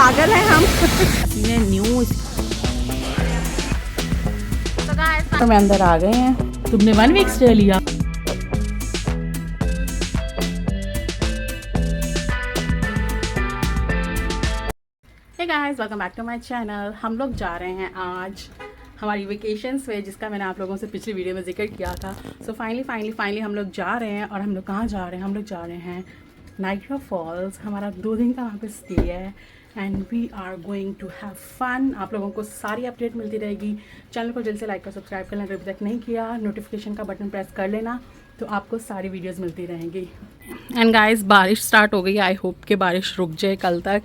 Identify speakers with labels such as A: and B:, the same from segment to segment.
A: पागल हैं हम। न्यूज तो मैं अंदर आ गए हैं। तुमने 1 वीक स्टे लिया? Hey guys, welcome back to my channel. हम लोग जा रहे हैं आज हमारी वेकेशंस पे, जिसका मैंने आप लोगों से पिछली वीडियो में जिक्र किया था। सो फाइनली हम लोग जा रहे हैं। और हम लोग कहाँ जा रहे हैं? हम लोग जा रहे हैं नाइग्रा फॉल्स। हमारा 2 दिन का वहाँ पे स्टे है and we are going to have fun. आप लोगों को सारी अपडेट मिलती रहेगी। चैनल को जल्द से लाइक और सब्सक्राइब करना अगर अभी तक नहीं किया। नोटिफिकेशन का बटन प्रेस कर लेना तो आपको सारी वीडियोस मिलती रहेंगी। एंड गाइस, बारिश स्टार्ट हो गई है। आई होप कि बारिश रुक जाए कल तक।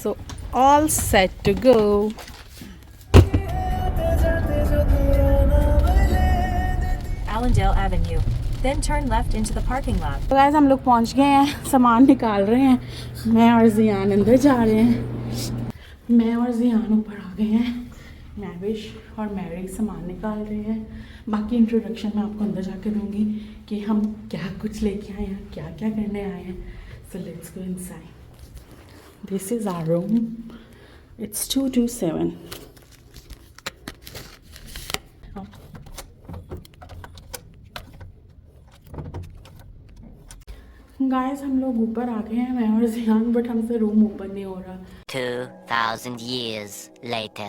A: So all set to go.
B: Allendale Avenue. Then turn left into the parking lot.
A: तो गाइस, हम लोग पहुंच गए हैं। सामान निकाल रहे हैं। मैं और जियान अंदर जा रहे हैं। मैं और जियान ऊपर आ गए हैं। मैविश और मैरी सामान निकाल रहे हैं। बाकी इंट्रोडक्शन मैं आपको अंदर जाके दूंगी कि हम क्या कुछ लेके आए हैं, क्या क्या करने आए हैं। So let's go inside. This is our room. It's 227। Guys, हम लोग ऊपर आ गए हैं, मैं और जियान, बट हमसे रूम ओपन नहीं हो रहा।
C: 2000 years later.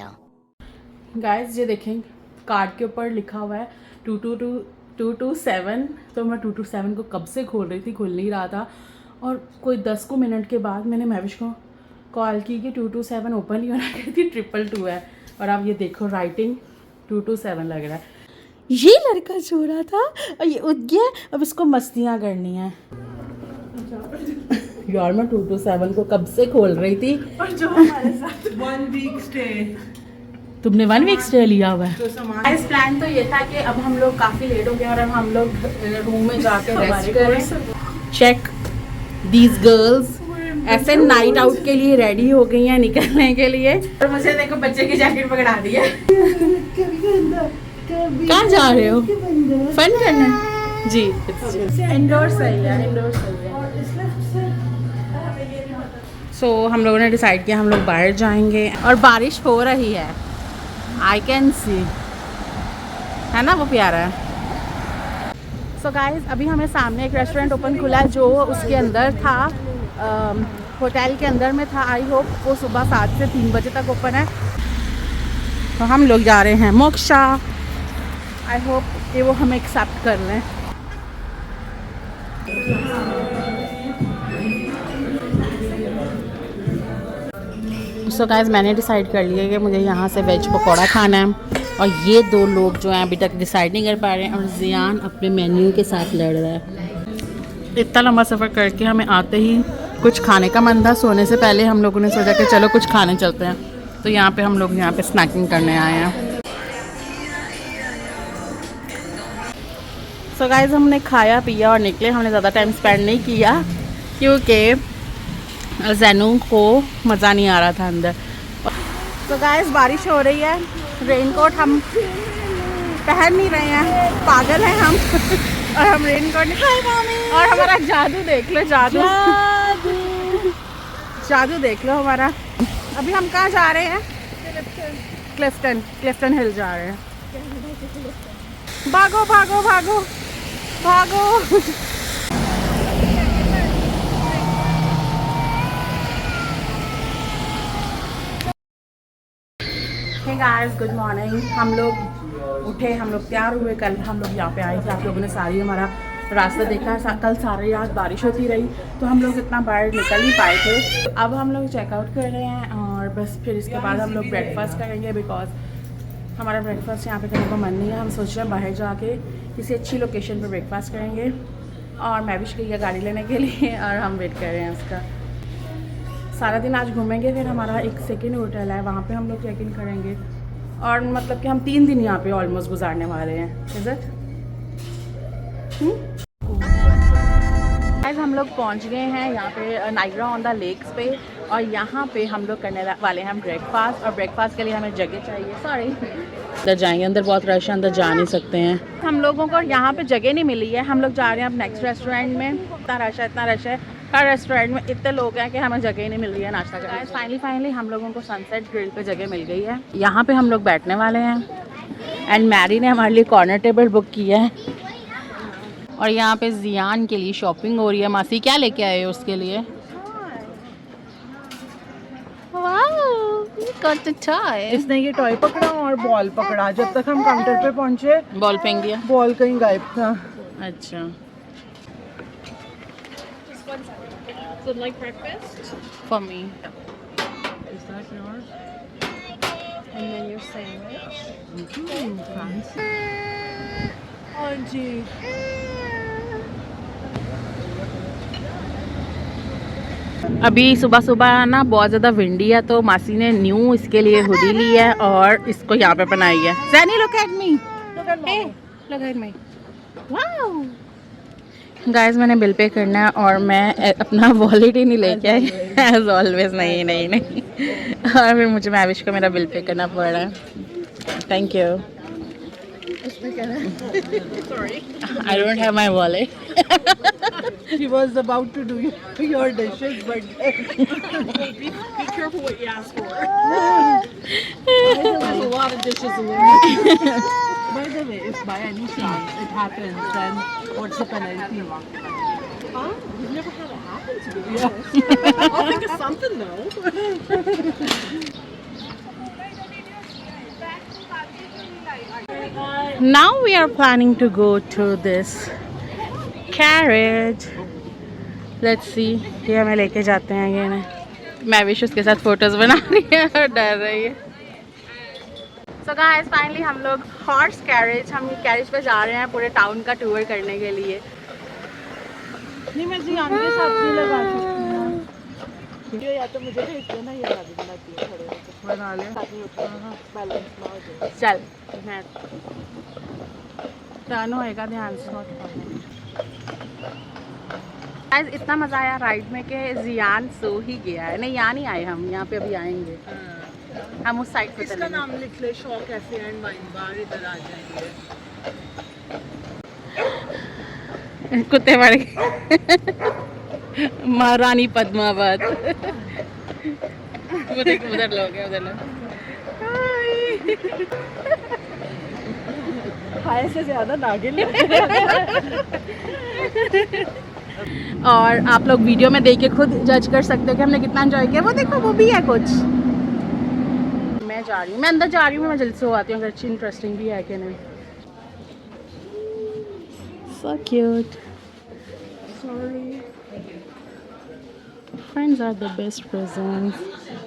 A: गाइस, ये देखें, कार्ड के ऊपर लिखा हुआ है 227। तो मैं 227 को कब से खोल रही थी, खुल नहीं रहा था। और कोई 10 मिनट के बाद मैंने महविश को कॉल की कि 227 ओपन नहीं होना, कहती 222 है। और अब ये देखो, राइटिंग 227 लग रहा है। ये लड़का सो रहा था और ये उठ गया। अब इसको मस्तियाँ करनी है। यार, मैं 227 को कब से खोल रही थी।
D: और जो हमारे साथ 1 वीक स्टे।
A: तुमने 1 वीक स्टे लिया हुआ है? तो इस प्लान तो ये था कि अब हम लोग काफ़ी लेट हो गए और अब हम लोग रूम में जाके रेस्ट करें। चेक दीज गर्ल्स ऐसे नाइट आउट के लिए रेडी हो गई हैं, निकलने के लिए। और मुझे देखो, बच्चे की जैकेट पकड़ा दी है। कहाँ जा रहे हो? फन करना जी। इंडोर सही है, इंडोर सही है। सो हम लोगों ने डिसाइड किया हम लोग बाहर जाएंगे और बारिश हो रही है। आई कैन सी, है ना, वो प्यारा है। सो गाइस, अभी हमें सामने एक रेस्टोरेंट ओपन खुला है जो उसके अंदर था, होटल के अंदर में था। आई होप वो सुबह 7 से 3 बजे तक ओपन है। तो हम लोग जा रहे हैं मोक्षा। आई होप कि वो हमें एक्सेप्ट कर लें। सो गाइस, मैंने डिसाइड कर लिया कि मुझे यहाँ से वेज पकौड़ा खाना है। और ये 2 लोग जो हैं अभी तक डिसाइड नहीं कर पा रहे हैं। और जियान अपने मेन्यू के साथ लड़ रहा है। इतना लंबा सफ़र करके हमें आते ही कुछ खाने का मन था। सोने से पहले हम लोगों ने सोचा कि चलो कुछ खाने चलते हैं। तो यहाँ पे हम लोग यहाँ पे स्नैकिंग करने आए हैं। सो गाइस, हमने खाया पिया और निकले। हमने ज़्यादा टाइम स्पेंड नहीं किया क्योंकि जैनू को मज़ा नहीं आ रहा था अंदर। तो गाइस, बारिश हो रही है। रेनकोट हम पहन नहीं रहे हैं, पागल हैं हम। और हम रेनकोट नहीं। और हमारा जादू देख लो, जादू जादू देख लो हमारा। अभी हम कहाँ जा रहे हैं? क्लिफ्टन हिल जा रहे हैं। भागो भागो भागो भागो। Hey guys, good morning. हम लोग उठे, हम लोग तैयार हुए। कल हम लोग यहाँ पे आए थे, आप लोगों ने सारी हमारा रास्ता देखा। कल सारी रात बारिश होती रही तो हम लोग इतना बाहर निकल नहीं पाए थे। तो अब हम लोग चेकआउट कर रहे हैं और बस फिर इसके बाद हम लोग ब्रेकफास्ट करेंगे। बिकॉज हमारा ब्रेकफास्ट यहाँ पे करने का मन नहीं है। हम सोच रहे हैं बाहर जाके किसी अच्छी लोकेशन पर ब्रेकफास्ट करेंगे। और मैविश गई है गाड़ी लेने के लिए और हम वेट कर रहे हैं उसका। सारा दिन आज घूमेंगे। फिर हमारा एक सेकेंड होटल है, वहाँ पे हम लोग चेक इन करेंगे। और मतलब कि हम 3 दिन यहाँ पे ऑलमोस्ट गुजारने वाले हैं। Is it? हम लोग पहुँच गए हैं यहाँ पे नाइग्रा ऑन द लेक्स पे। और यहाँ पे हम लोग करने वाले हैं ब्रेकफास्ट। और ब्रेकफास्ट के लिए हमें जगह चाहिए। सॉरी, अंदर जाएंगे, अंदर बहुत रश है, अंदर जा नहीं सकते हैं। हम लोगों को यहाँ पे जगह नहीं मिली है। हम लोग जा रहे हैं अब नेक्स्ट रेस्टोरेंट में। इतना रश है हर रेस्टोरेंट में इतने लोग हैं कि हमें जगह ही नहीं मिल रही है नाश्ता करने। फाइनली हम लोगों को सनसेट ग्रिल पे जगह मिल गई है। यहाँ पे हम लोग बैठने वाले हैं एंड मैरी ने हमारे लिए कॉर्नर टेबल बुक किया है। और यहाँ पे जियान के लिए शॉपिंग हो रही है। मासी क्या लेके आए हो उसके लिए?
D: इसने ये टॉय पकड़ा और बॉल पकड़ा। जब तक हम काउंटर पे पहुंचे
A: बॉल फेंक दिया।
D: बॉल कहीं गायब था।
A: अच्छा।
E: So like breakfast,
A: For me.
D: Is that yours?
E: and then your sandwich.
D: Fancy. हाँ जी।
A: अभी सुबह सुबह ना बहुत ज़्यादा विंडी है तो मासी ने न्यू इसके लिए हुडी ली है और इसको यहाँ पे पहनाई है। Zanny, look at me. Look at me. Wow. Guys मैंने बिल पे करना है और मैं अपना वॉलेट ही नहीं लेके आई एज ऑलवेज। नहीं और फिर मुझे मैविश को मेरा बिल पे करना पड़ रहा है। Thank you.
E: Sorry.
A: I don't have my wallet.
D: She was about to do your dishes, but
E: Be careful what you ask for. There's a lot of dishes in there.
D: by the way, if by any chance it happens, then what's the penalty?
E: Huh? We've never had it happen to me. I'll think of something though.
A: Now we are planning to go to this carriage. Let's see. ये हमें लेके जाते हैं ये ना। मैविश उसके साथ photos बना रही है और डर रही है। So guys, फाइनली हम लोग हॉर्स कैरेज, हम कैरेज पे जा रहे हैं पूरे टाउन का टूर करने के लिए।
D: नहीं, मैं जियान के साथ भी लगा सकती हूँ। ये या तो मुझे भेज देना या मैं भी बनाती हूँ खड़े होकर। बना ले। बैलेंस ना हो जाए।
A: चल मैं टर्न होएगा ध्यान से। गाइस इतना मज़ा आया राइड में कि जियान सो ही गया है। नहीं यहाँ नहीं आए हम, यहाँ पे अभी आएंगे हम उस साइड पे
D: इसका
A: चलेंगे।
D: नाम लिख ले, शॉ कैफे एंड वाइन बार। इधर आ जाएंगे।
A: कुत्ते मर गए। महारानी पद्मावत। वो देखो उधर लोग हैं, उधर लोग।
D: खाए से ज्यादा नागिन।
A: और आप लोग वीडियो में देख के खुद जज कर सकते हो कि हमने कितना एंजॉय किया। वो देखो वो भी है कुछ। मैं जा रही हूँ, मैं अंदर जा रही हूँ। मैं जल्दी से आती हूँ अगर अच्छी इंटरेस्टिंग भी है कि नहीं। So cute. Sorry. Friends are the best presents.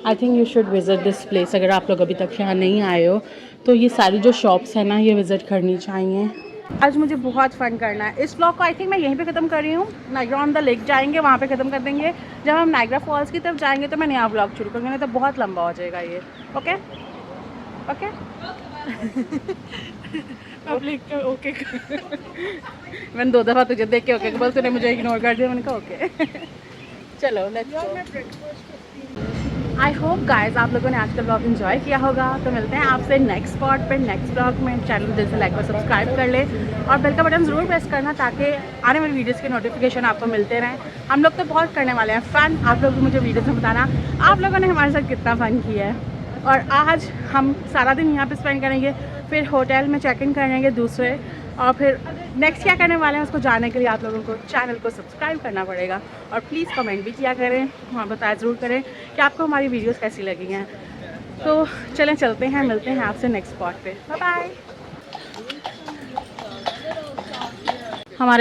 A: I think you should visit this place. अगर आप लोग अभी तक यहाँ नहीं आए हो तो ये सारी जो शॉप्स हैं ना ये विज़िट करनी चाहिए। आज मुझे बहुत फ़न करना है। इस व्लॉग को आई थिंक मैं यहीं पे ख़त्म कर रही हूँ। नाइग्रा ऑन द लेक जाएंगे, वहाँ पे ख़त्म कर देंगे। जब हम नाइग्रा फॉल्स की तरफ जाएंगे तो मैं नया व्लॉग शुरू करूँगी, नहीं तो बहुत लंबा हो जाएगा ये। ओके ओके
E: अब लिख के ओके।
A: मैंने 2 दफ़ा तुझे देख के ओके बोल, तूने मुझे इग्नोर कर दिया। मैंने कहा ओके। चलो लेट्स। आई होप गाइस आप लोगों ने आज का ब्लॉग एंजॉय किया होगा। तो मिलते हैं आपसे नेक्स्ट स्पॉट पे नेक्स्ट ब्लॉग में। चैनल को दिल से लाइक और सब्सक्राइब कर ले और बेल का बटन ज़रूर प्रेस करना ताकि आने वाली वीडियोस के नोटिफिकेशन आपको मिलते रहें। हम लोग तो बहुत करने वाले हैं फ़न। आप लोग मुझे वीडियोस में बताना आप लोगों ने हमारे साथ कितना फ़न किया है। और आज हम सारा दिन यहाँ पे स्पेंड करेंगे, फिर होटल में चेक इन करेंगे दूसरे, और फिर नेक्स्ट क्या करने वाले हैं उसको जानने के लिए आप लोगों को चैनल को सब्सक्राइब करना पड़ेगा। और प्लीज़ कमेंट भी किया करें और बताया ज़रूर करें कि आपको हमारी वीडियोस कैसी लगी हैं। तो चलें चलते हैं, मिलते हैं आपसे नेक्स्ट स्पॉट पे। Bye bye. हमारे